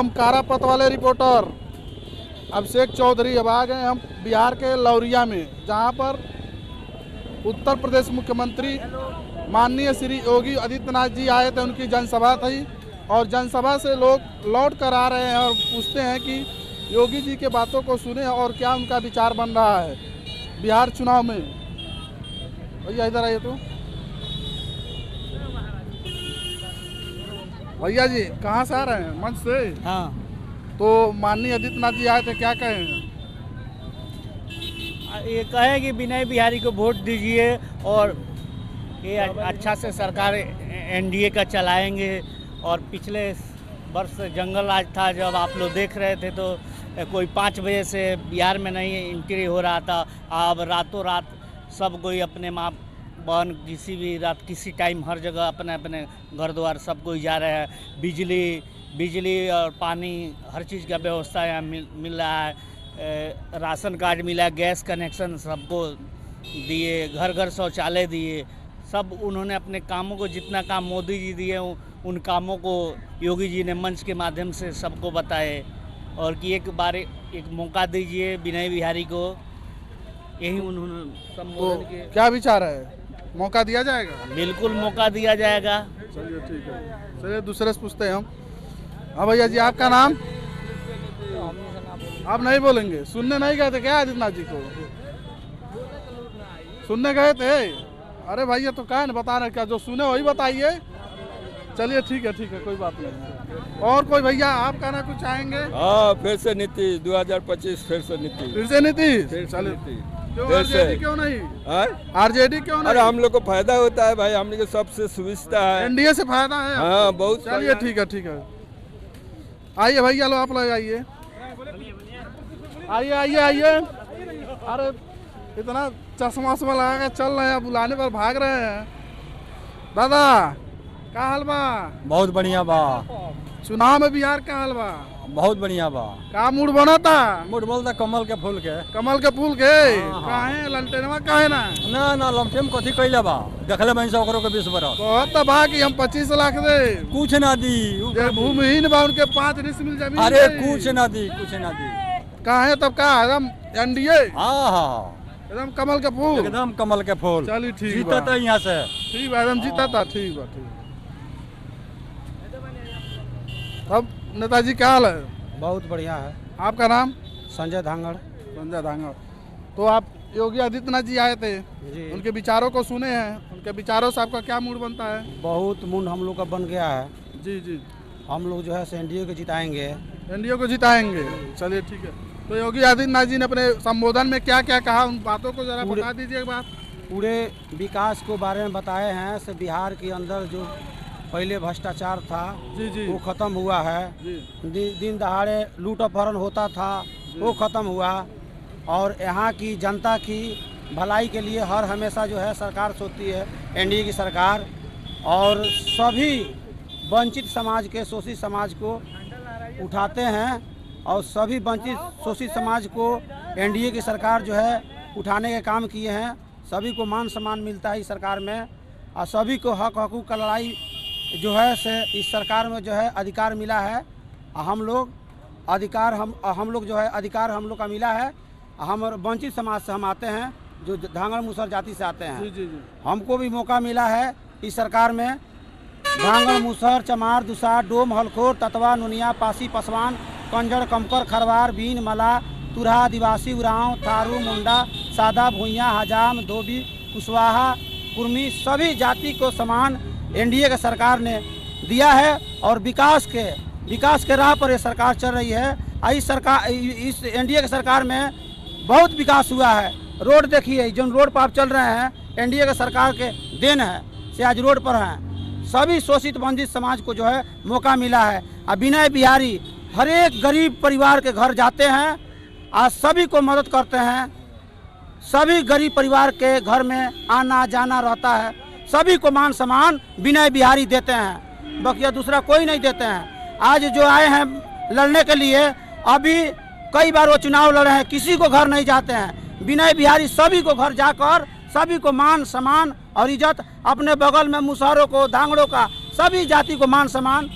हम कारापत वाले रिपोर्टर अभिषेक चौधरी अब आ गए हम बिहार के लौरिया में, जहां पर उत्तर प्रदेश मुख्यमंत्री माननीय श्री योगी आदित्यनाथ जी आए थे। उनकी जनसभा थी और जनसभा से लोग लौट कर आ रहे हैं और पूछते हैं कि योगी जी के बातों को सुने और क्या उनका विचार बन रहा है बिहार चुनाव में। भैया इधर आइए। तो भैया जी कहाँ से आ रहे हैं? मंच से। हाँ, तो माननीय आदित्यनाथ जी आए थे, क्या कहे हैं? ये कहे कि विनय बिहारी को वोट दीजिए और ये अच्छा से सरकार एनडीए का चलाएंगे। और पिछले वर्ष जंगल राज था, जब आप लोग देख रहे थे तो कोई 5 बजे से बिहार में नहीं एंट्री हो रहा था। अब रातों रात सब कोई अपने माँ बहन किसी भी रात किसी टाइम हर जगह अपने अपने घर द्वार सब कोई जा रहे हैं। बिजली और पानी हर चीज़ का व्यवस्था यहाँ मिल रहा है। राशन कार्ड मिला, गैस कनेक्शन सबको दिए, घर घर शौचालय दिए। सब उन्होंने अपने कामों को, जितना काम मोदी जी दिए उन कामों को योगी जी ने मंच के माध्यम से सबको बताए और कि एक बार एक मौका दीजिए विनय बिहारी को। यही उन्होंने संबोधन के। क्या विचार है, मौका दिया जाएगा? बिल्कुल मौका दिया जाएगा। चलिए ठीक है, चलिए दूसरे से पूछते हैं हम। हाँ भैया जी, आपका नाम? आप नहीं बोलेंगे? सुनने नहीं गए थे क्या आदित्यनाथ जी को? सुनने गए थे? अरे भैया तो क्या नहीं बता रहे, क्या जो सुने वही बताइए। चलिए ठीक है, कोई बात नहीं। और कोई भैया आप कहना कुछ चाहेंगे? हाँ, फिर से नीतीश 2025 फिर से नीतीश। फिर से नीतीश? चलिए क्यों आरजेडी क्यों नहीं? आरजेडी क्यों नहीं? अरे हम लोग को फायदा होता है भाई, हम लोग को सबसे सुविधा है। एनडीए से फायदा है? हाँ बहुत। चलिए ठीक है। आइए भैया लो, आप लोग आइए। आइए। अरे इतना चश्मा वश्मा लगा के चल रहे हैं, बुलाने पर भाग रहे हैं। दादा का हाल बा? बहुत बढ़िया बा। चुनाव में बिहार का हाल बा? बहुत बढ़िया बा। का मूड बना था? मूड बोलता कमल के फूल के। कमल के फूल के? काहे ललटेनवा काहे ना? ना लमटेम कथी कैले बा? देखले बहन से ओकरो के 20 बरस। कहत बा कि हम 25 लाख दे। कुछ ना दी। जे भूमिहीन बा उनके 5 डिसमिल जमीन। अरे कुछ ना दी। काहे तब का एकदम एनडीए? हाँ, एकदम कमल के फूल। एकदम कमल के फूल। चलिए ठीक जीता था यहाँ से। ठीक बा, एकदम जीता था। ठीक बा। अब नेताजी क्या हाल है? बहुत बढ़िया है। आपका नाम? संजय धांगड़। संजय धांगड़। तो आप योगी आदित्यनाथ जी आए थे जी। उनके विचारों को सुने हैं, उनके विचारों से आपका क्या मूड बनता है? बहुत मूड हम लोग का बन गया है। जी। हम लोग जो है एनडीए को जिताएंगे। एनडीए को जिताएंगे? चलिए ठीक है। तो योगी आदित्यनाथ जी ने अपने संबोधन में क्या क्या कहा, उन बातों को जरा बता दीजिए एक बात। पूरे विकास को बारे में बताए हैं। से बिहार के अंदर जो पहले भ्रष्टाचार था जी वो खत्म हुआ है। दिन दहाड़े लूट अपहरण होता था, वो खत्म हुआ। और यहाँ की जनता की भलाई के लिए हर हमेशा जो है सरकार सोचती है, एनडीए की सरकार। और सभी वंचित समाज के, शोषित समाज को उठाते हैं और सभी वंचित शोषित समाज को एनडीए की सरकार जो है उठाने के काम किए हैं। सभी को मान सम्मान मिलता है इस सरकार में और सभी को हक हकूक़ का लड़ाई जो है से इस सरकार में जो है अधिकार मिला है। हम लोग जो है अधिकार हम लोग का मिला है। हम वंचित समाज से हम आते हैं, जो धांगड़ मुसहर जाति से आते हैं। जी। हमको भी मौका मिला है इस सरकार में। धांगड़ मुसहर, चमार, दुसार, डोम, हलखोर, ततवा, नुनिया, पासी, पसवान, कंजड़, कमकर, खरवार, बीन, मला, तुरहा, आदिवासी, उरांव, थारू, मुंडा, सादा, भूइया, हजाम, धोबी, कुशवाहा, कुर्मी, सभी जाति को समान एनडीए का सरकार ने दिया है। और विकास के राह पर ये सरकार चल रही है। इस एनडीए की सरकार में बहुत विकास हुआ है। रोड देखिए, जो रोड पर आप चल रहे हैं एनडीए के सरकार के देन है से आज रोड पर हैं। सभी शोषित वंचित समाज को जो है मौका मिला है। अब विनय बिहारी हर एक गरीब परिवार के घर जाते हैं, आज सभी को मदद करते हैं। सभी गरीब परिवार के घर में आना जाना रहता है। सभी को मान सम्मान विनय बिहारी देते हैं, बकिया दूसरा कोई नहीं देते हैं। आज जो आए हैं लड़ने के लिए, अभी कई बार वो चुनाव लड़े हैं, किसी को घर नहीं जाते हैं। विनय बिहारी सभी को घर जाकर सभी को मान सम्मान और इज्जत, अपने बगल में मुसहरों को, धांगड़ों का, सभी जाति को मान सम्मान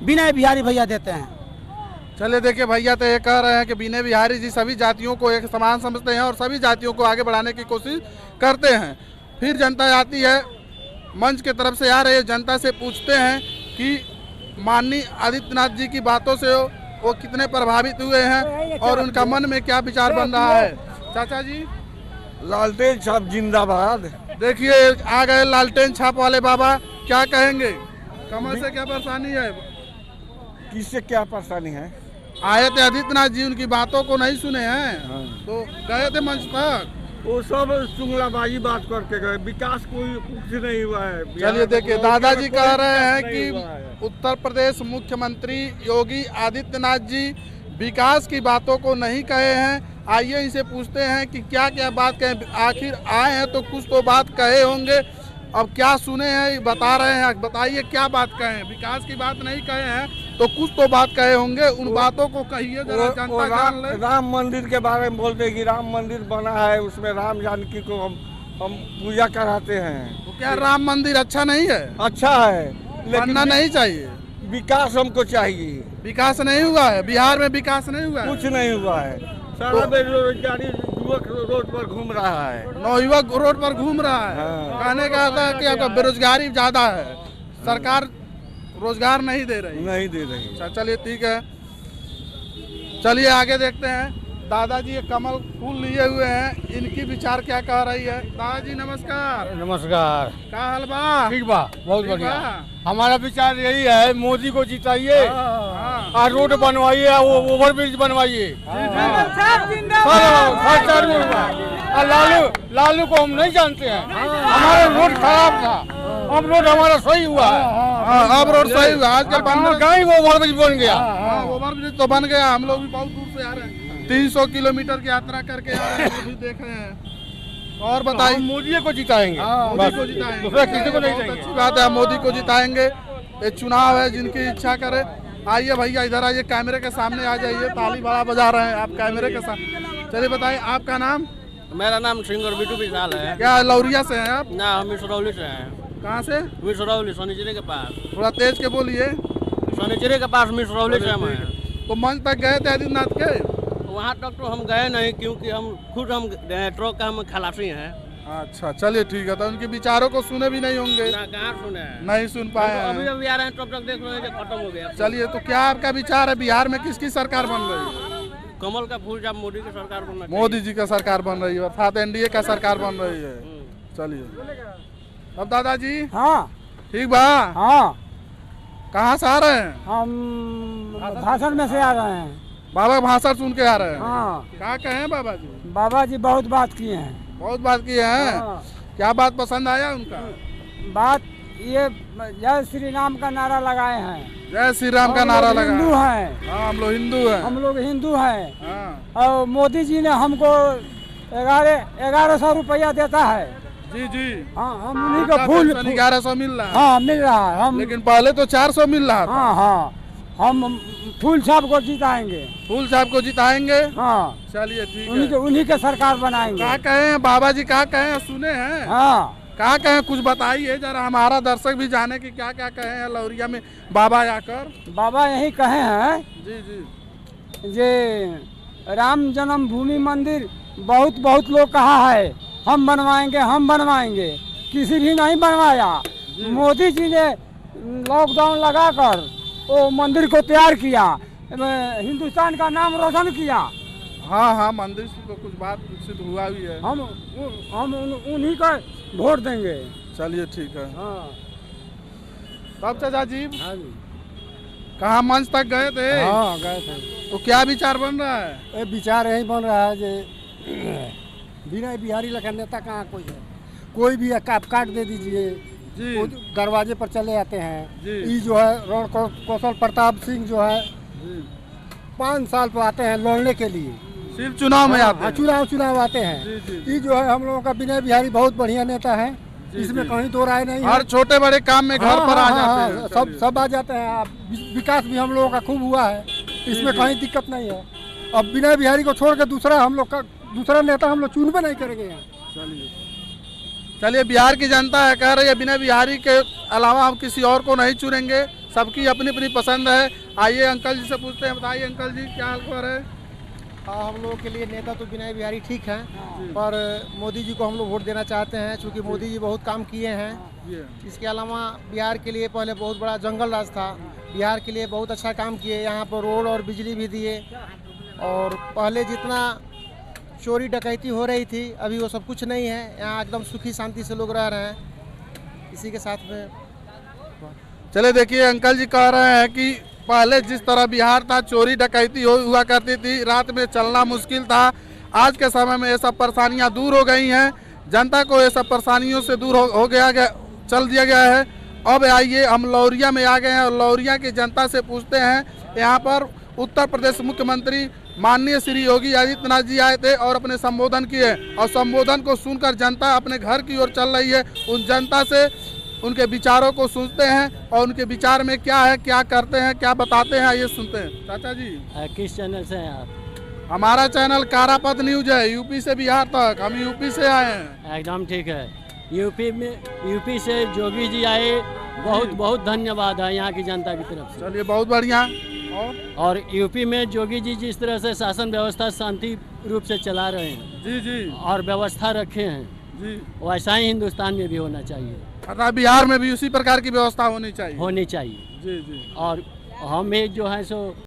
विनय बिहारी भैया देते हैं। चलिए देखिए भैया तो ये कह रहे हैं कि बीने बिहारी जी सभी जातियों को एक समान समझते हैं और सभी जातियों को आगे बढ़ाने की कोशिश करते हैं। फिर जनता आती है, मंच की तरफ से आ रही है, जनता से पूछते हैं कि माननीय आदित्यनाथ जी की बातों से वो कितने प्रभावित हुए हैं और उनका मन में क्या विचार बन रहा है। चाचा जी, लालटेन छाप जिंदाबाद। देखिए आ गए लालटेन छाप वाले बाबा, क्या कहेंगे? कमल से क्या परेशानी है? किससे क्या परेशानी है? आए थे आदित्यनाथ जी, उनकी बातों को नहीं सुने हैं हाँ। तो गए थे मंच तक। वो सब चुंगलाबाजी बात करके गए, विकास कोई कुछ नहीं हुआ है। चलिए देखिए दादाजी कह रहे हैं नहीं हुआ है। कि उत्तर प्रदेश मुख्यमंत्री योगी आदित्यनाथ जी विकास की बातों को नहीं कहे हैं। आइए इनसे पूछते हैं कि क्या क्या बात कहें, आखिर आए हैं तो कुछ तो बात कहे होंगे। अब क्या सुने हैं बता रहे हैं, बताइए क्या बात कहें? विकास की बात नहीं कहे हैं तो कुछ तो बात कहे होंगे, उन बातों को कहिए जरा, जनता जान ले। राम मंदिर के बारे में बोलते हैं कि राम मंदिर बना है, उसमें राम जानकी को हम पूजा कराते हैं। तो क्या राम मंदिर अच्छा नहीं है? अच्छा है, बनना नहीं चाहिए। विकास हमको चाहिए। विकास नहीं हुआ है बिहार में, विकास नहीं हुआ है। कुछ नहीं हुआ है, सारा बेरोजगारी युवक रोड पर घूम रहा है। नौयुवक रोड पर घूम रहा है। हाँ। कहने का था कि आपका बेरोजगारी ज्यादा है, सरकार रोजगार नहीं दे रही। नहीं दे रही। अच्छा चलिए ठीक है, चलिए आगे देखते हैं। दादाजी ये कमल फूल लिए हुए हैं, इनकी विचार क्या कह रही है? दादाजी नमस्कार। नमस्कार। क्या हाल बा? ठीक बा, बहुत ठीक बढ़िया। बा? हमारा विचार यही है, मोदी को जिताइए हाँ। और रोड बनवाइए, वो ओवर ब्रिज बनवाइए। और लालू को हम नहीं जानते हैं, हमारा रोड खराब था, अब रोड हमारा सही हुआ है। हाँ, अब रोड सही हुआ, आजकल बन कहीं वो ओवर ब्रिज बन गया। हाँ, ओवर ब्रिज तो बन गया। हम लोग भी बहुत दूर से आ रहे हैं, 300 किलोमीटर की यात्रा करके आ रहे हैं, वो भी देख रहे हैं। और बताइए। हम मोदी को जिताएंगे, मोदी को जिताएंगे, दूसरा किसी को नहीं बहुत देंगे। अच्छी बात है, मोदी को जिताएंगे। ये चुनाव है, जिनकी इच्छा करे। आइए भैया इधर आइए, कैमरे के सामने आ जाइए, ताली बड़ा बजा रहे हैं आप कैमरे के सामने। चलिए बताइए आपका नाम? मेरा नाम सिंगर बिटू विशाल है। क्या लौरिया से हैं आप? ना, हम मिसरौली से हैं। कहाँ से? मिसरौली, सोनीचिरे के पास। थोड़ा तेज के बोलिए। सोनीचिरे के पास मिसरौली से हम हैं। तो मंच तक गए थे आदित्यनाथ के? वहाँ तक तो हम गए नहीं, क्योंकि हम खुद ट्रक का हम खलासी हैं। अच्छा चलिए ठीक है, तो उनके विचारों को सुने भी नहीं होंगे? ना, कहाँ सुने हैं। नहीं सुन पाए अभी हैं। अभी आ रहे हैं, तब तक देख रहे हैं खत्म हो गया। चलिए तो क्या आपका विचार है, बिहार में किसकी सरकार बन रही है? कमल का फूल जब मोदी की सरकार बनना चाहिए। मोदी जी का सरकार बन रही है, अर्थात एनडीए का सरकार बन रही है। चलिए अब दादाजी हाँ ठीक बा? हाँ, कहाँ से आ रहे हैं? हम भाषण में से आ रहे हैं। बाबा भाषण सुन के आ रहे हैं। हाँ, क्या कहें बाबा जी? बाबा जी बहुत बात किए हैं। बहुत बात की है। हाँ। क्या बात पसंद आया उनका? बात ये जय श्री राम का नारा लगाए हैं। जय श्री राम का नारा लगा। हिंदू हैं, हाँ हम लोग हिंदू हैं। हम लोग हिंदू हैं। हाँ और मोदी जी ने हमको 1100 रुपया देता है। जी जी। हाँ, हम उन्हीं का फूल 1100 मिल रहा है। हाँ मिल रहा है। हम लेकिन पहले तो 400 मिल रहा था। हाँ हाँ, हम फूल साहब को जिताएंगे। फूल साहब को जिताएंगे। हाँ, चलिए ठीक है। उन्हीं के सरकार बनाएंगे। क्या कहें बाबा जी, क्या कहें सुने हैं? हाँ, क्या कहें कुछ बताइए जरा, हमारा दर्शक भी जाने की क्या क्या कहे हैं लौरिया में बाबा आकर। बाबा यही कहे हैं जी जी। जे राम जन्मभूमि मंदिर बहुत बहुत लोग कहा है हम बनवाएंगे, किसी भी नहीं बनवाया। मोदी जी ने लॉकडाउन लगाकर वो मंदिर को तैयार किया, हिंदुस्तान का नाम रोशन किया। हाँ हाँ, मंदिर से तो कुछ बात विकसित हुआ भी है। हम उन्हीं का वोट देंगे। चलिए ठीक है। हाँ तब चाचा जी हाँ जी, कहाँ मंच तक गए थे? हाँ गए थे। तो क्या विचार बन रहा है? ये विचार यही बन रहा है जे बिना बिहारी लखन नेता कहाँ कोई है, कोई भी आप काट दे दीजिए, जी वो दरवाजे पर चले आते हैं। जी। ये जो है रण कौशल प्रताप सिंह जो है जी। 5 साल पर आते हैं लड़ने के लिए। सिर्फ चुनाव में आते हाँ, हैं। चुनाव आते जी, हैं। जी। ये जो है हम लोगों का विनय बिहारी बहुत बढ़िया नेता है, इसमें कहीं दो राय नहीं है। हर छोटे बड़े काम में घर पर आ जाते हैं। चलिए। सब आ जाते हैं। अब विकास भी हम लोगों का खूब हुआ है, इसमें कहीं दिक्कत नहीं है। अब विनय बिहारी को छोड़ के दूसरा नेता हम लोग चुनबे नहीं करेंगे यहाँ। चलिए बिहार की जनता है कह रही है बिना बिहारी के अलावा हम किसी और को नहीं चुनेंगे। सबकी अपनी अपनी पसंद है। आइए अंकल जी से पूछते हैं। बताइए अंकल जी, क्या हाल खबर है? हाँ, हम लोगों के लिए नेता तो विनय बिहारी ठीक हैं, पर मोदी जी को हम लोग वोट देना चाहते हैं, क्योंकि मोदी जी बहुत काम किए हैं। इसके अलावा बिहार के लिए पहले बहुत बड़ा जंगल राज था, बिहार के लिए बहुत अच्छा काम किए। यहाँ पर रोड और बिजली भी दिए, और पहले जितना चोरी डकैती हो रही थी अभी वो सब कुछ नहीं है। यहाँ एकदम सुखी शांति से लोग रह रहे हैं। इसी के साथ में चले देखिए, अंकल जी कह रहे हैं कि पहले जिस तरह बिहार था, चोरी डकैती हुआ करती थी, रात में चलना मुश्किल था। आज के समय में ये सब परेशानियां दूर हो गई हैं, जनता को ये सब परेशानियों से दूर हो गया चल दिया गया है। अब आइए हम लौरिया में आ गए हैं और लौरिया की जनता से पूछते हैं। यहाँ पर उत्तर प्रदेश मुख्यमंत्री माननीय श्री योगी आदित्यनाथ जी आए थे और अपने संबोधन किए, और संबोधन को सुनकर जनता अपने घर की ओर चल रही है। उन जनता से उनके विचारों को सुनते हैं और उनके विचार में क्या है, क्या करते हैं, क्या बताते हैं, ये सुनते हैं। चाचा जी, किस चैनल से हैं आप? हमारा चैनल कारापत न्यूज है, यूपी से बिहार तक, हम यूपी से आए हैं। एकदम ठीक है। यूपी से जोगी जी आए, बहुत बहुत धन्यवाद है यहाँ की जनता की तरफ से। चलिए, बहुत बढ़िया। और यूपी में जोगी जी जिस तरह से शासन व्यवस्था शांति रूप से चला रहे हैं जी जी और व्यवस्था रखे हैं जी, वैसा ही हिंदुस्तान में भी होना चाहिए, अतः बिहार में भी उसी प्रकार की व्यवस्था होनी चाहिए। होनी चाहिए। जी जी। और हमें जो है सो